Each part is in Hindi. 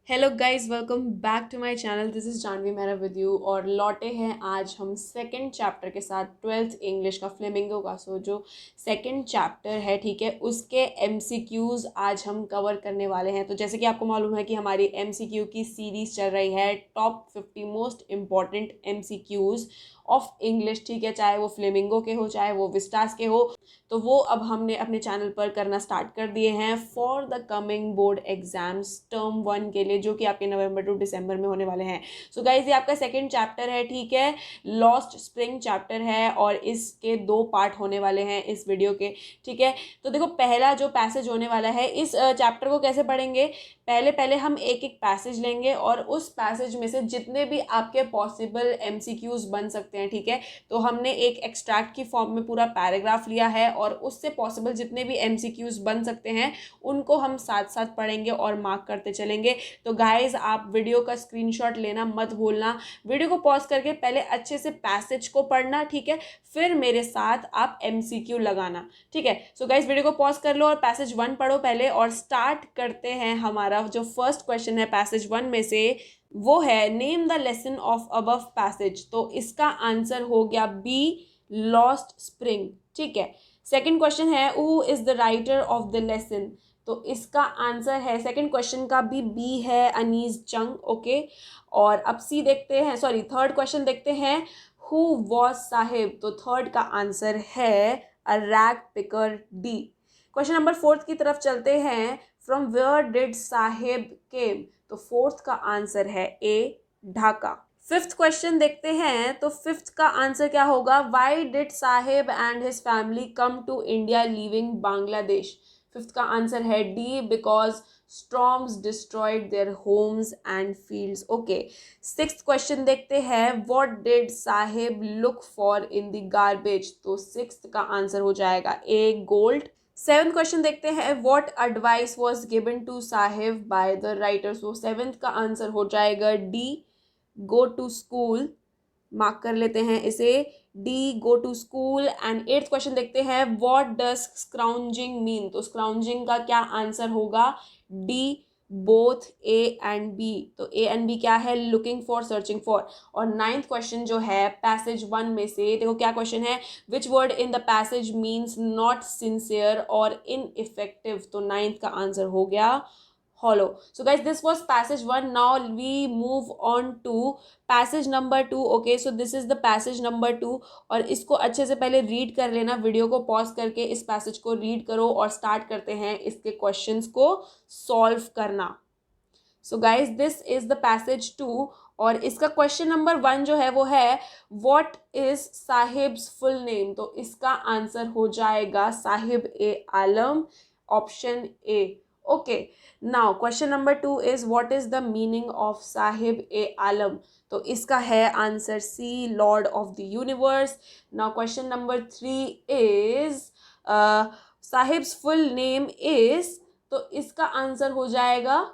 Hello guys, welcome back to my channel. This is Janhvi Mehra with you और लौटे हैं आज हम सेकंड चैप्टर के साथ, ट्वेल्थ इंग्लिश का फ्लेमिंगो का। जो सेकंड चैप्टर है, ठीक है, उसके एमसीक्यूज़ आज हम कवर करने वाले हैं। तो जैसे कि आपको मालूम है कि हमारी एमसीक्यू की सीरीज़ चल रही है top 50 most important MCQs of English, ठीक है, चाहे वो फ्लेमिंगो के हो चाहे वो विस्टास के हो। तो वो अब हमने अपने चैनल पर करना स्टार्ट कर दिए हैं for the coming board exams term 1 के लिए, जो कि आपके नवंबर टू दिसंबर में होने वाले हैं। सो गाइज, ये आपका सेकंड चैप्टर है, ठीक है, लॉस्ट स्प्रिंग चैप्टर है और इसके 2 पार्ट होने वाले हैं इस वीडियो के, ठीक है। तो देखो, पहला जो पैसेज होने वाला है इस चैप्टर को कैसे पढ़ेंगे, पहले हम एक एक पैसेज लेंगे और उस पैसेज में से जितने भी आपके पॉसिबल एमसीक्यूज बन सकते हैं, ठीक है, तो हमने एक एक्सट्रैक्ट की फॉर्म में पूरा पैराग्राफ लिया है और उससे पॉसिबल जितने भी एमसीक्यूज बन सकते हैं उनको हम साथ साथ पढ़ेंगे और मार्क करते चलेंगे। तो गाइज, आप वीडियो का स्क्रीनशॉट लेना मत भूलना, वीडियो को पॉज करके पहले अच्छे से पैसेज को पढ़ना, ठीक है, फिर मेरे साथ आप एमसीक्यू लगाना, ठीक है। सो गाइज, वीडियो को पॉज कर लो और पैसेज 1 पढ़ो पहले और स्टार्ट करते हैं। हमारा जो फर्स्ट क्वेश्चन है पैसेज 1 में से वो है name the lesson of above passage. तो इसका आंसर हो गया बी, लॉस्ट स्प्रिंग, ठीक है। सेकंड क्वेश्चन है who is the writer of the lesson. तो इसका आंसर है सेकंड क्वेश्चन का भी बी है, अनीस जंग, ओके। और अब सी देखते हैं, सॉरी, थर्ड क्वेश्चन देखते हैं हु वॉज साहिब। तो थर्ड का आंसर है a rag picker, D. Question number 4 की तरफ चलते हैं, from where did Saheb came. तो फोर्थ का आंसर है ए, ढाका। फिफ्थ क्वेश्चन देखते हैं, तो फिफ्थ का आंसर क्या होगा, why did Sahib and his family come to India leaving Bangladesh. Fifth का आंसर है D, because storms destroyed their homes and fields, okay. Sixth question देखते हैं, what did Sahib look for in the garbage. तो सिक्स्थ का आंसर हो जाएगा ए, गोल्ड। सेवेंथ क्वेश्चन देखते हैं, what advice was given to Sahib by the writer. So seventh का आंसर हो जाएगा D, go to school, mark कर लेते हैं इसे, D, go to school. And eighth question देखते हैं, व्हाट डज स्क्राउंजिंग मीन। तो स्क्राउंजिंग का क्या आंसर होगा, D, both A and B. तो ए एंड बी क्या है, लुकिंग फॉर, सर्चिंग फॉर। और नाइन्थ क्वेश्चन जो है पैसेज 1 में से, देखो क्या क्वेश्चन है, which word in the passage means not sincere और इनइफेक्टिव। तो नाइन्थ का आंसर हो गया hollow. So guys, this was passage 1. Now we move on to passage number 2. Okay, so this is the passage number 2 और इसको अच्छे से पहले रीड कर लेना, वीडियो को पॉज करके इस पैसेज को रीड करो और स्टार्ट करते हैं इसके क्वेश्चंस को सॉल्व करना। सो guys, this is the passage 2 और इसका क्वेश्चन नंबर 1 जो है वो है, what is Saheb's full name. तो इसका आंसर हो जाएगा Saheb e Alam, option A, okay. Now question number 2 is what is the meaning of Saheb e Alam. तो इसका है answer C, lord of the universe. Now question number 3 is Saheb's full name is. तो इसका आंसर हो जाएगा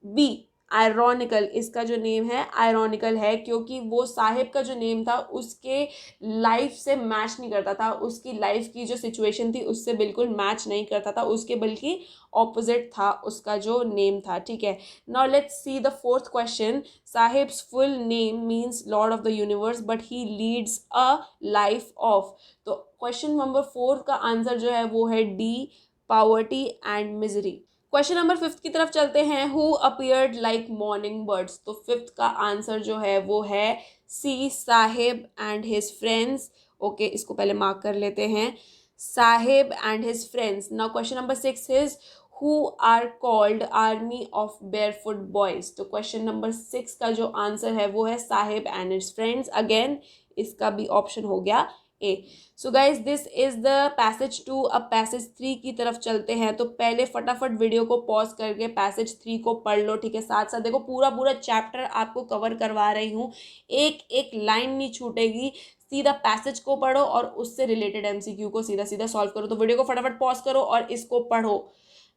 बी, आयरॉनिकल। इसका जो नेम है आयरॉनिकल है, क्योंकि वो साहिब का जो नेम था उसके लाइफ से मैच नहीं करता था, उसकी लाइफ की जो सिचुएशन थी उससे बिल्कुल मैच नहीं करता था, उसके बल्कि ऑपोजिट था उसका जो नेम था, ठीक है। Now let's see the fourth question, Saheb's full name means lord of the universe but he leads a life of. तो क्वेश्चन नंबर 4 का आंसर जो है वो है D, poverty and misery. Question number 5 की तरफ चलते हैं, who appeared like morning birds. तो 5 का आंसर जो है वो है C, Saheb and his friends, okay. इसको पहले मार्क कर लेते हैं, Sahib and his friends. Now question number 6 is who are called army of barefoot boys. तो क्वेश्चन नंबर 6 का जो आंसर है वो है Saheb and his friends, again इसका भी ऑप्शन हो गया A. So guys, this is the passage 2। अब पैसेज 3 की तरफ चलते हैं, तो पहले फटाफट वीडियो को पॉज करके पैसेज 3 को पढ़ लो, ठीक है। साथ साथ देखो, पूरा पूरा चैप्टर आपको कवर करवा रही हूँ, एक एक लाइन नहीं छूटेगी, सीधा पैसेज को पढ़ो और उससे रिलेटेड एमसीक्यू को सीधा सीधा सॉल्व करो। तो वीडियो को फटाफट पॉज करो और इसको पढ़ो।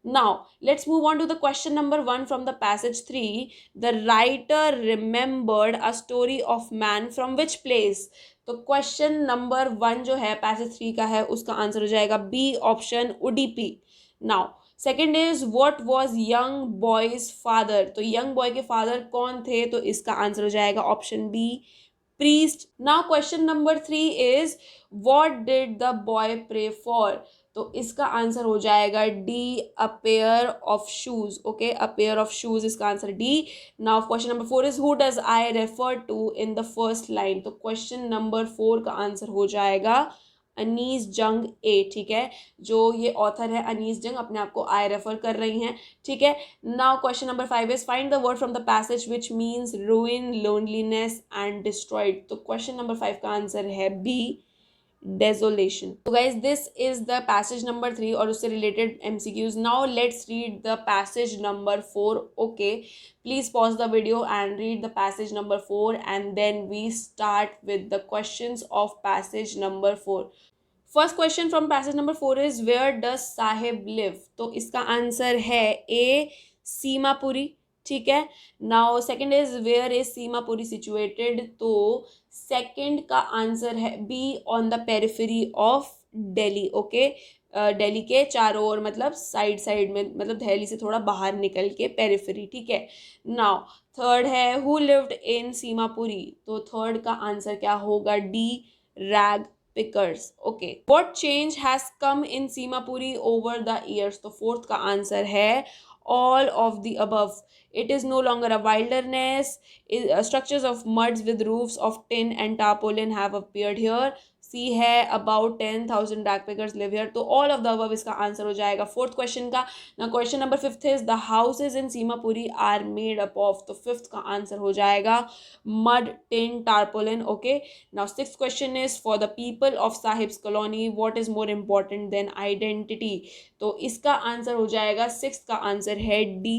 Now, let's move on to the question number 1 from the passage 3. The writer remembered a story of man from which place? तो क्वेश्चन नंबर 1 जो है पैसेज 3 का है उसका आंसर हो जाएगा B, option Udipi. Now second is what was young boys father, तो यंग बॉय के फादर कौन थे, तो इसका आंसर हो जाएगा option B priest. Now question number 3 is what did the boy pray for, तो इसका आंसर हो जाएगा D a pair of shoes. Okay, a pair of shoes, इसका answer D. Now question number 4 is who does I refer to in the first line, तो क्वेश्चन नंबर 4 का आंसर हो जाएगा अनीस जंग ए, ठीक है, जो ये ऑथर है अनीस जंग, अपने आप को आई रेफर कर रही हैं, ठीक है। Now question number 5 is find the word from the passage which means ruin, loneliness and destroyed, तो क्वेश्चन नंबर 5 का आंसर है बी डेजोलेशन। तो guys this is the passage number 3 और उससे related MCQs. Now let's read the passage number 4। Okay, please pause the video and read the passage number 4 and then we start with the questions of passage number 4. First question from passage number 4 is where does Sahib live, तो इसका आंसर है ए सीमापुरी, ठीक है। Now second is where is Seemapuri situated, तो सेकंड का आंसर है B on the periphery of Delhi. Okay, Delhi के चारों ओर, मतलब साइड साइड में, मतलब दिल्ली से थोड़ा बाहर निकल के पेरिफेरी, ठीक है। नाउ थर्ड है हु लिव्ड इन सीमापुरी, तो थर्ड का आंसर क्या होगा, D rag pickers. Okay, what change has come in Seemapuri over the years, तो फोर्थ का आंसर है all of the above. It is no longer a wilderness. Structures of muds with roofs of tin and tarpaulin have appeared here. सी है about 10,000 backpackers live here, तो all of the above इसका आंसर हो जाएगा फोर्थ क्वेश्चन का। ना question number 5 is the houses in Seemapuri are made up of, तो फिफ्थ का आंसर हो जाएगा mud, tin, tarpaulin. Okay, now sixth question is for the people of Sahib's colony what is more important then identity, तो इसका आंसर हो जाएगा सिक्स्थ का आंसर है D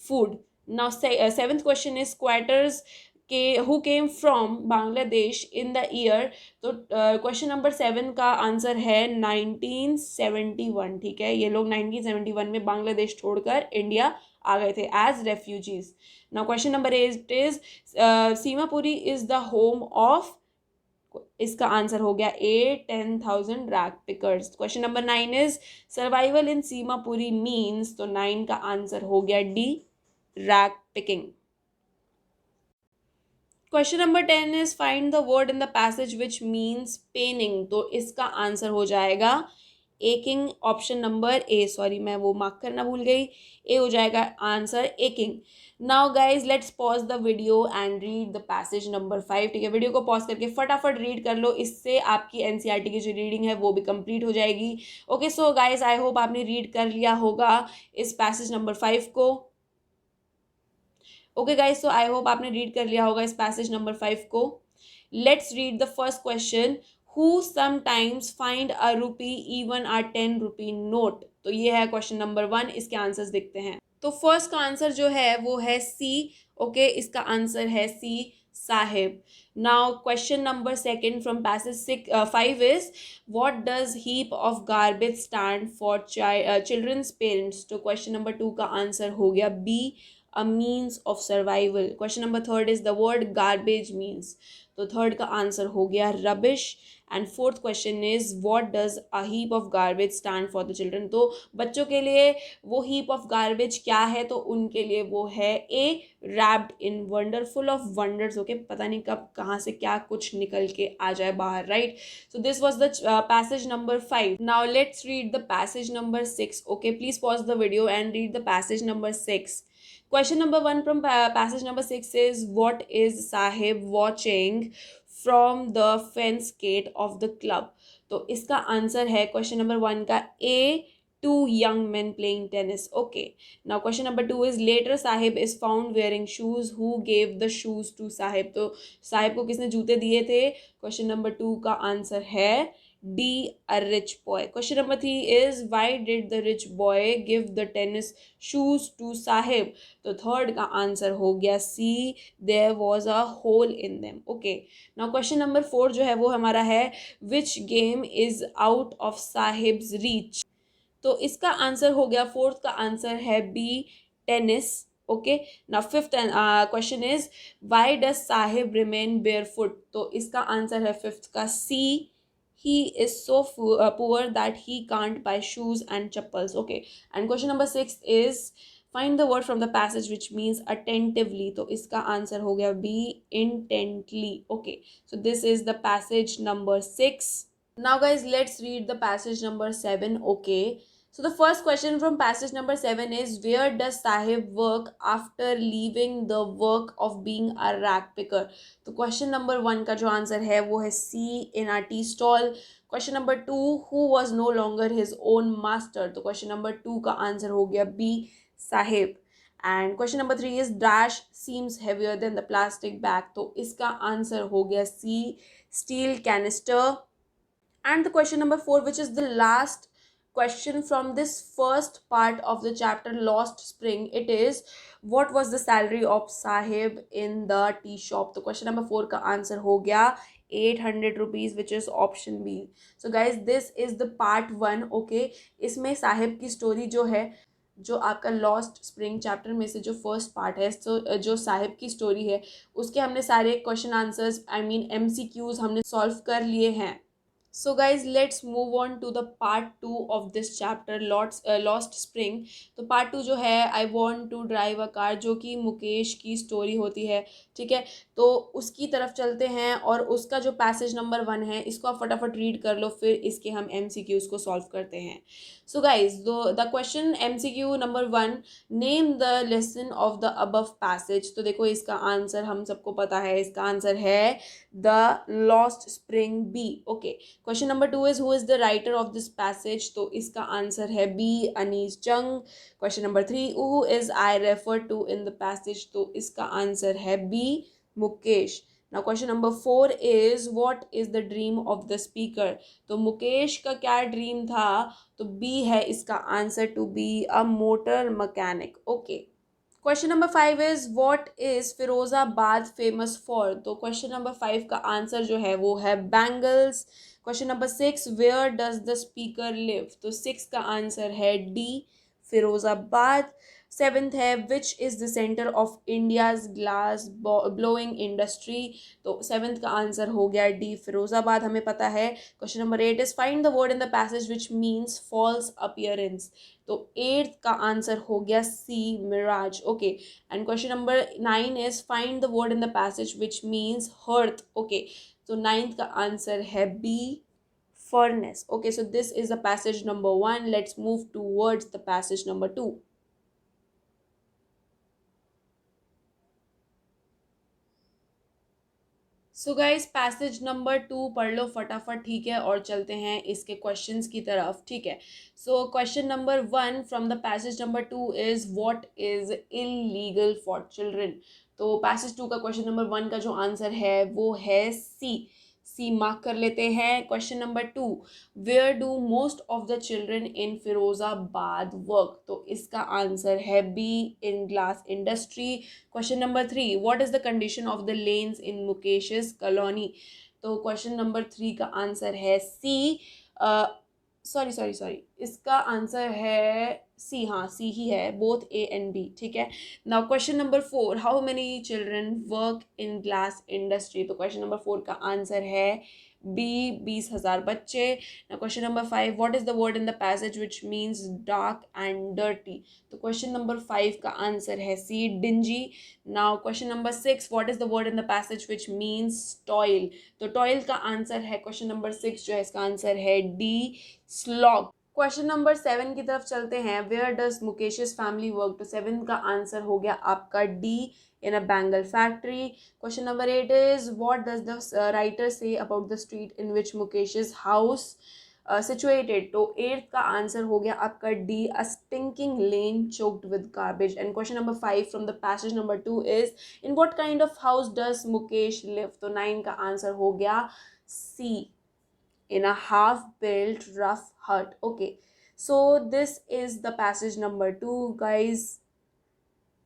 food. Now seventh question is quarters के who came from Bangladesh in the year, तो क्वेश्चन नंबर 7 का आंसर है 1971, ठीक है, ये लोग 1971 में बांग्लादेश छोड़कर इंडिया आ गए थे as refugees. Now question number 8 is Seemapuri is the home of, इसका आंसर हो गया A 10,000 rag pickers. Question number 9 is survival in Seemapuri means, तो 9 का आंसर हो गया D rag picking. Question number 10 is find the word in the passage which means paining, तो इसका आंसर हो जाएगा aching, option number A, sorry मैं वो मार्क करना भूल गई, ए हो जाएगा answer aching. Now guys let's pause the video and read the passage number 5, ठीक है, वीडियो को पॉज करके फटाफट रीड कर लो, इससे आपकी एनसीईआरटी की जो रीडिंग है वो भी कंप्लीट हो जाएगी। Okay so guys I hope आपने रीड कर लिया होगा इस पैसेज नंबर 5 को। Okay guys, so I hope आपने रीड कर लिया होगा इस पैसेज नंबर 5 को। Let's read the first question, who sometimes find a रूपी इवन अ 10 रूपी नोट, तो ये है क्वेश्चन नंबर 1, इसके आंसर्स देखते हैं। तो फर्स्ट का आंसर जो है वो है सी। ओके, इसका आंसर है C Saheb. Now question number 2 from passage 5 is what does heap of garbage stand for children's parents, तो क्वेश्चन नंबर 2 का आंसर हो गया B a means of survival। Question number 3 is the word garbage means, तो थर्ड का आंसर हो गया rubbish। And fourth question is what does a heap of garbage stand for the children, तो बच्चों के लिए वो हीप ऑफ गार्बेज क्या है, तो उनके लिए वो है a wrapped in wonder, full of wonders. Okay, पता नहीं कब कहाँ से क्या कुछ निकल के आ जाए बाहर, right. So this was the passage number 5। Now let's read the passage number 6। Okay, please pause the video and read the passage number 6। Question number 1 from passage number 6 is what is Sahib watching from the fence gate of the club, तो इसका आंसर है क्वेश्चन नंबर 1 का ए two young men playing tennis. Okay, now question number 2 is later Sahib is found wearing shoes, who gave the shoes to Sahib, तो साहिब को किसने जूते दिए थे, क्वेश्चन नंबर 2 का आंसर है D a rich boy। Question number 3 is why did the rich boy give the tennis shoes to Sahib, तो थर्ड का आंसर हो गया C there was a hole in them। Okay, now question number 4 जो है वो हमारा है which game is out of Sahib's reach, तो इसका आंसर हो गया फोर्थ का आंसर है B tennis. Okay, now fifth question is why does Sahib remain barefoot, तो इसका आंसर है फिफ्थ का सी he is so poor that he can't buy shoes and chappals. Okay, and question number 6 is find the word from the passage which means attentively. तो इसका आंसर हो गया B, intently. Okay, so this is the passage number 6. Now guys, let's read the passage number 7. Okay, so the first question from passage number 7 is where does Sahib work after leaving the work of being a rag picker. तो question number 1 का जो आंसर है वो है C, in a tea stall. Question number 2, who was no longer his own master. तो question number 2 का आंसर हो गया B, Sahib. And question number 3 is dash seems heavier than the plastic bag. तो इसका आंसर हो गया C, steel canister. And the question number 4, which is the last question from this first part of the chapter Lost Spring, it is what was the salary of Sahib in the tea shop. तो question number 4 का आंसर हो गया 800 rupees, which is option B. So guys, this is the part 1. Okay, इसमें साहिब की स्टोरी जो है, जो आपका लॉस्ट स्प्रिंग चैप्टर में से जो फर्स्ट पार्ट है, तो जो साहिब की स्टोरी है उसके हमने सारे question answers I mean MCQs हमने सॉल्व कर लिए हैं. So guys, let's move on to the part 2 of this chapter Lost Spring. तो part 2 जो है I want to drive a car, जो कि मुकेश की स्टोरी होती है. ठीक है, तो उसकी तरफ चलते हैं और उसका जो पैसेज नंबर 1 है इसको आप फटाफट रीड कर लो, फिर इसके हम MCQs को सॉल्व करते हैं. So guys, the question MCQ number 1, name the lesson of the above passage. तो देखो इसका आंसर हम सबको पता है, इसका आंसर है The Lost Spring, B. Okay, question number 2 is who is the writer of this passage. तो इसका आंसर है B, Anees Jung. Question number 3, who is I refer to in the passage. तो इसका आंसर है B, Mukesh. Now question number 4 is what is the dream of the speaker. तो मुकेश का क्या ड्रीम था. तो B है इसका answer, to be a motor mechanic. Okay, question number 5 is what is Firozabad famous for. तो क्वेश्चन नंबर 5 का आंसर जो है वो है bangles. Question number 6, where does the speaker live. तो 6 का आंसर है D, फिरोजाबाद. 7th है which is the centre of India's glass blowing industry. तो 7th का आंसर हो गया D, फिरोजाबाद, हमें पता है. Question number 8 is find the word in the passage which means false appearance. तो 8th का आंसर हो गया C, mirage. Okay, and question number 9 is find the word in the passage which means hearth. Okay, तो 9th का आंसर है B, furnace. Okay, so this is the passage number 1. Let's move towards the passage number 2. So guys, passage number 2 पढ़ लो फटाफट. ठीक है, और चलते हैं इसके क्वेश्चंस की तरफ. ठीक है, so question number 1 from the passage number 2 is what is illegal for children. तो पैसेज 2 का क्वेश्चन नंबर 1 का जो आंसर है वो है सी मार्क कर लेते हैं. Question number 2, where do most of the children in Firozabad work. तो इसका आंसर है B, in glass industry. Question number 3, what is the condition of the lanes in Mukesh's colony. तो क्वेश्चन नंबर 3 का आंसर है C. सॉरी, इसका आंसर है C. हाँ, C ही है, बोथ A and B. ठीक है, now question number 4, how many children work in glass industry. तो क्वेश्चन नंबर 4 का आंसर है B, 20,000 बच्चे. Now question number 5, what is the word in the passage which means dark and dirty. तो क्वेश्चन नंबर 5 का आंसर है C, dingy. Now question number 6, what is the word in the passage which means toil. तो टॉयल का आंसर है क्वेश्चन नंबर 6 जो है इसका आंसर है D, स्लॉग. क्वेश्चन नंबर 7 की तरफ चलते हैं. Where does Mukesh's family work. तो 7 का आंसर हो गया आपका D, in a bangle factory. Question number 8 is what does the writer say about the street in which Mukesh's house situated. तो 8th का आंसर हो गया आपका D, a stinking lane choked with garbage. And question number 5 from the passage number 2 is in what kind of house does Mukesh live. तो 9 का आंसर हो गया C, in a half built rough hut. Okay, so this is the passage number 2 guys.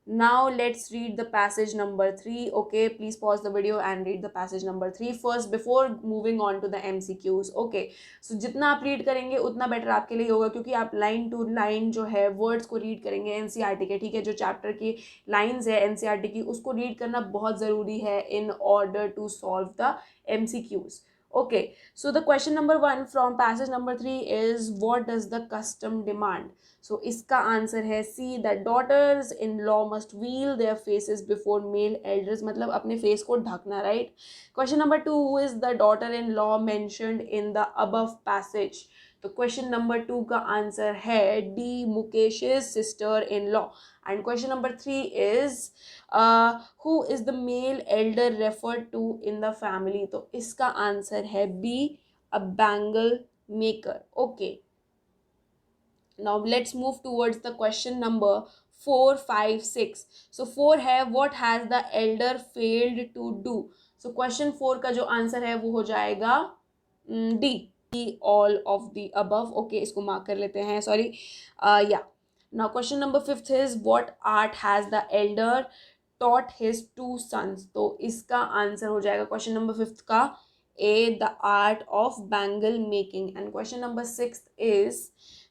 Now let's read the passage number 3. Okay, please pause the video and read the passage number 3 first before moving on to the MCQs. Okay, so जितना आप रीड करेंगे उतना बेटर आपके लिए होगा, क्योंकि आप लाइन टू लाइन जो है वर्ड्स को रीड करेंगे NCERT के. ठीक है, जो चैप्टर की लाइन्स है NCERT की उसको रीड करना बहुत ज़रूरी है in order to solve the MCQs. Okay, so the question number 1 from passage number 3 is what does the custom demand? So इसका आंसर है C, that daughters in law must veil their faces before male elders, मतलब अपने फेस को ढकना, right. Question number 2, who is the daughter in law mentioned in the above passage? तो क्वेश्चन नंबर 2 का आंसर है D, Mukesh's sister in law. And question number 3 is who is the male elder referred to in the family? तो इसका आंसर है B, a bangle maker. Okay, now let's move towards the question number 4, 5, 6. So 4 है what has the elder failed to do? So question 4 का जो आंसर है वो हो जाएगा D, all of the above. okay, इसको मार्क कर लेते हैं, sorry. yeah, now question number 5 is what art has the elder taught his 2 sons? तो इसका आंसर हो जाएगा क्वेश्चन नंबर 5 का A, the art of bangle making. and question number 6 is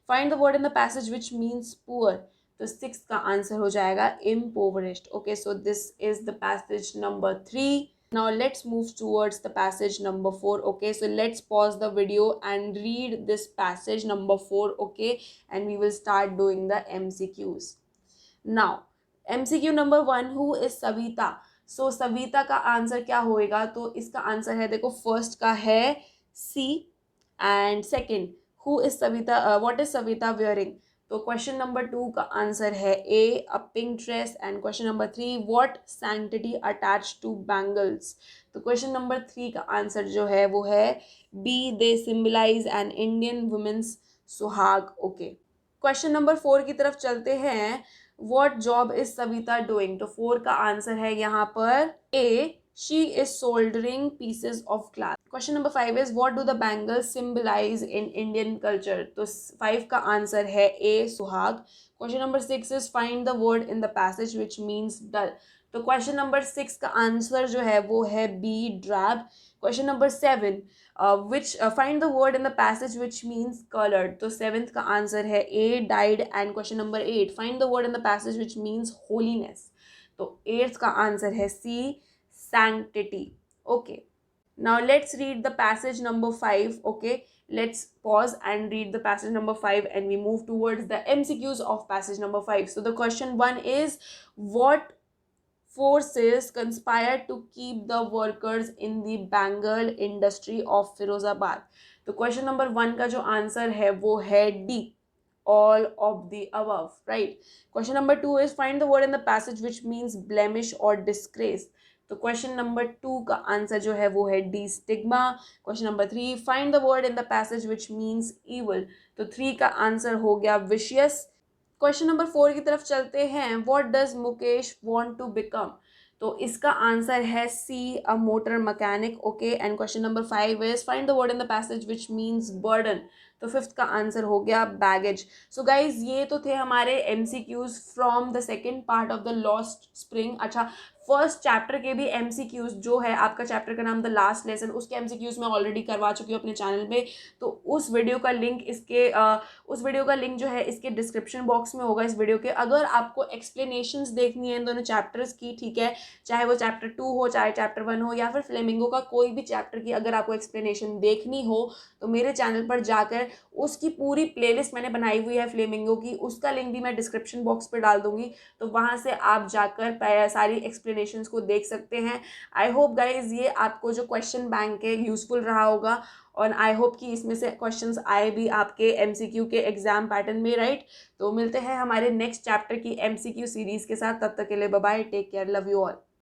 find the word in the passage which means poor. तो 6 का आंसर हो जाएगा impoverished. okay, so this is the passage number 3. Now let's move towards the passage number 4. okay, so let's pause the video and read this passage number 4. okay, and we will start doing the MCQs. Now MCQ number 1, who is Savita? so Savita का आंसर क्या होएगा? तो इसका आंसर है, देखो, फर्स्ट का है C and second who is Savita, what is Savita wearing? तो क्वेश्चन नंबर 2 का आंसर है A, a pink dress. And question number 3 what sanctity attach to bangles? तो क्वेश्चन नंबर 3 का आंसर जो है वो है B, they symbolize an Indian women's suhag. Okay, question number 4 की तरफ चलते हैं. What job is Savita doing? तो 4 का आंसर है यहाँ पर ए, she is soldering pieces of glass. Question number 5 is what do the bangles symbolize in Indian culture? तो 5 का आंसर है A, सुहाग. Question number 6 is find the word in the passage which means dull. तो question number 6 का आंसर जो है वो है B, drab. Question number 7 which find the word in the passage which means colored. तो 7th का आंसर है A, dyed. and question number 8 find the word in the passage which means holiness. तो 8th का आंसर है C, sanctity. okay, now let's read the passage number 5. okay, let's pause and read the passage number 5 and we move towards the MCQs of passage number 5. so the question 1 is what forces conspired to keep the workers in the bangle industry of Firozabad? तो क्वेश्चन नंबर 1 का जो आंसर है वो है D, all of the above, right? question number 2 is find the word in the passage which means blemish or disgrace. तो क्वेश्चन नंबर 2 का आंसर जो है वो है D, stigma. Question number 3 find the word in the passage which means evil. तो 3 का आंसर हो गया विशियस. क्वेश्चन नंबर 4 की तरफ चलते हैं. What does Mukesh want to become? तो इसका आंसर है C, a motor mechanic. Okay, and question number 5 is find the word in the passage which means burden. तो 5th का आंसर हो गया बैगेज. सो गाइज, ये तो थे हमारे MCQs from the second part of the lost spring. अच्छा, फर्स्ट चैप्टर के भी MCQs जो है, आपका चैप्टर का नाम द लास्ट लेसन, उसके MCQs मैं ऑलरेडी करवा चुकी हूँ अपने चैनल पे. तो उस वीडियो का लिंक जो है इसके डिस्क्रिप्शन बॉक्स में होगा इस वीडियो के. अगर आपको एक्सप्लेनेशंस देखनी है इन दोनों चैप्टर्स की, ठीक है, चाहे वो चैप्टर 2 हो, चाहे चैप्टर 1 हो, या फिर फ्लेमिंगो का कोई भी चैप्टर की अगर आपको एक्सप्लेनेशन देखनी हो तो मेरे चैनल पर जाकर उसकी पूरी प्लेलिस्ट मैंने बनाई हुई है फ्लेमिंगो की, उसका लिंक भी मैं डिस्क्रिप्शन बॉक्स पे डाल दूंगी. तो वहाँ से आप जाकर सारी एक्सप्लेनेशंस को देख सकते हैं. आई होप गाइज ये आपको जो क्वेश्चन बैंक है यूजफुल रहा होगा, और आई होप कि इसमें से क्वेश्चंस आए भी आपके MCQ के एग्जाम पैटर्न में, राइट. तो मिलते हैं हमारे नेक्स्ट चैप्टर की MCQ सीरीज के साथ. तब तक के लिए bye bye, take care, love you all.